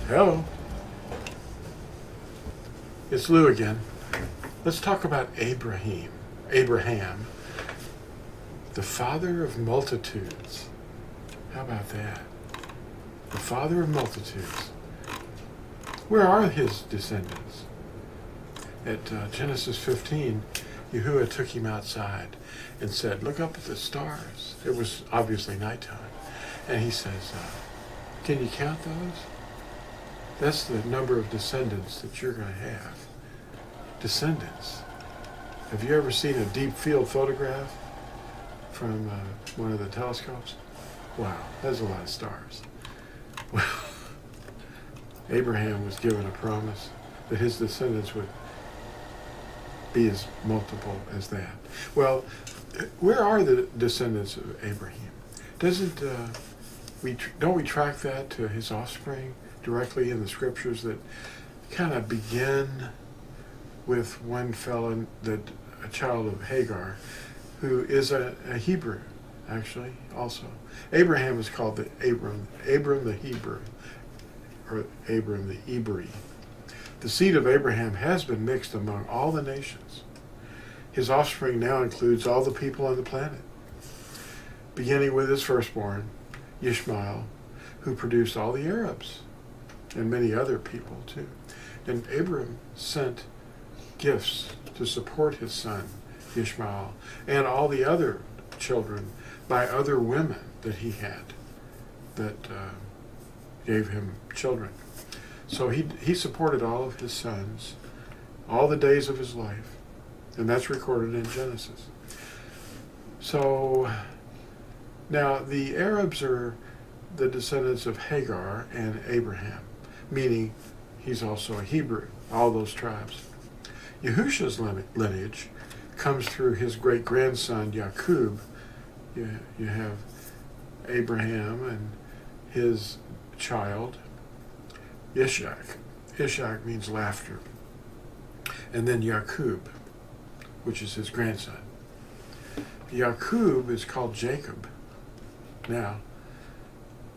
Hello. It's Lew again. Let's talk about Abraham. Abraham, the father of multitudes. How about that? The father of multitudes. Where are his descendants? At Genesis 15, Yahuwah took him outside and said, look up at the stars. It was obviously nighttime. And he says, can you count those? That's the number of descendants that you're going to have. Descendants. Have you ever seen a deep field photograph from one of the telescopes? Wow, that's a lot of stars. Well, Abraham was given a promise that his descendants would be as multiple as that. Well, where are the descendants of Abraham? Don't we track that to his offspring directly in the scriptures that kind of begin with one fellow, a child of Hagar, who is a Hebrew, actually, also. Abraham is called Abram the Hebrew, or Abram the Hebrew. The seed of Abraham has been mixed among all the nations. His offspring now includes all the people on the planet, beginning with his firstborn, Ishmael, who produced all the Arabs and many other people too. And Abram sent gifts to support his son, Ishmael, and all the other children by other women that he had that gave him children. So he supported all of his sons all the days of his life, and that's recorded in Genesis. So now the Arabs are the descendants of Hagar and Abraham, meaning he's also a Hebrew, all those tribes. Yahusha's lineage comes through his great-grandson Yaqub. You have Abraham and his child Ishak. Ishak means laughter. And then Yaqub, which is his grandson. Yaqub is called Jacob now.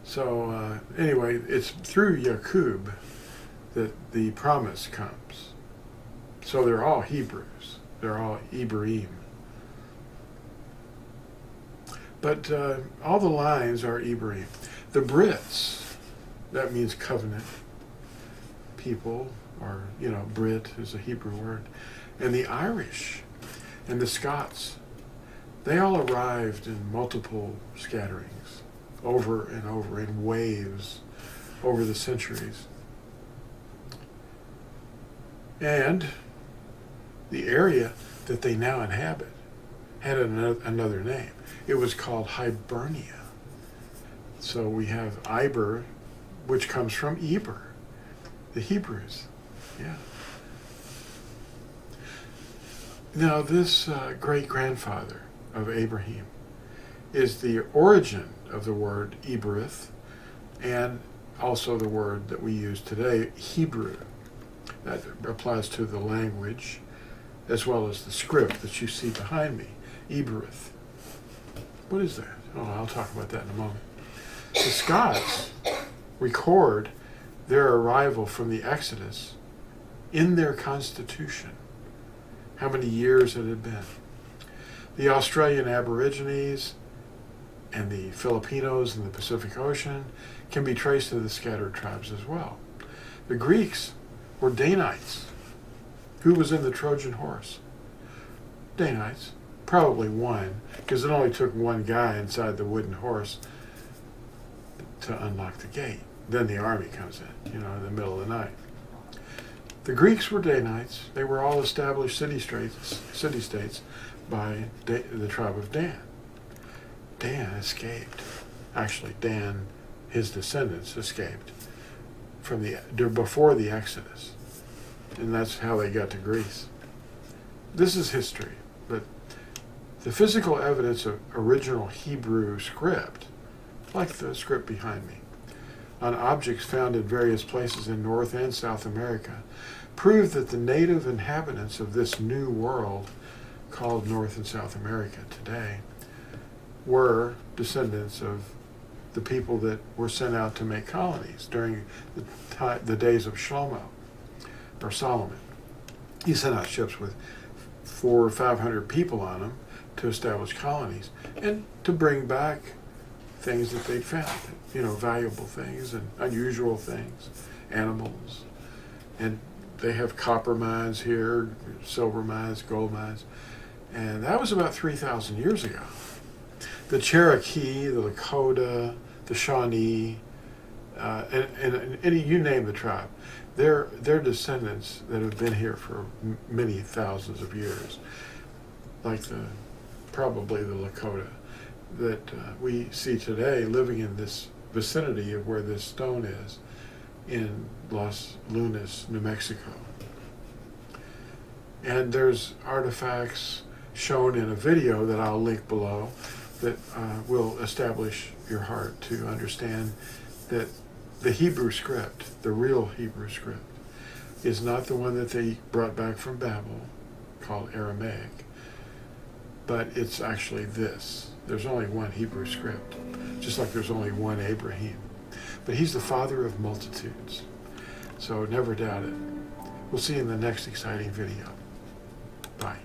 So anyway, it's through Yaqub that the promise comes. So they're all Hebrews. They're all Abraham. But all the lines are Abraham. The Brits, that means covenant people, or, Brit is a Hebrew word. And the Irish and the Scots, they all arrived in multiple scatterings, over and over, in waves, over the centuries. And the area that they now inhabit had another name. It was called Hibernia. So we have Iber, which comes from Eber, the Hebrews. Yeah. Now this great-grandfather of Abraham is the origin of the word Eberith, and also the word that we use today, Hebrew. That applies to the language as well as the script that you see behind me, Eberith. What is that? Oh, I'll talk about that in a moment. The Scots record their arrival from the Exodus in their constitution, how many years it had been. The Australian Aborigines and the Filipinos in the Pacific Ocean can be traced to the scattered tribes as well. The Greeks were Danites. Who was in the Trojan horse? Danites. Probably one, because it only took one guy inside the wooden horse to unlock the gate. Then the army comes in, in the middle of the night. The Greeks were Danites. They were all established city-states by the tribe of Dan. Dan escaped. Actually, Dan, his descendants, escaped from before the Exodus. And that's how they got to Greece. This is history, but the physical evidence of original Hebrew script, like the script behind me, on objects found in various places in North and South America, prove that the native inhabitants of this new world, called North and South America today, were descendants of the people that were sent out to make colonies during the days of Shlomo or Solomon. He sent out ships with 400 or 500 people on them to establish colonies and to bring back things that they'd found, valuable things and unusual things, animals. And they have copper mines here, silver mines, gold mines. And that was about 3,000 years ago. The Cherokee, the Lakota, the Shawnee, and you name the tribe, they're descendants that have been here for many thousands of years, like probably the Lakota that we see today living in this vicinity of where this stone is in Los Lunas, New Mexico. And there's artifacts shown in a video that I'll link below that will establish your heart to understand that the Hebrew script, the real Hebrew script, is not the one that they brought back from Babel, called Aramaic, but it's actually this. There's only one Hebrew script, just like there's only one Abraham. But he's the father of multitudes, so never doubt it. We'll see you in the next exciting video. Bye.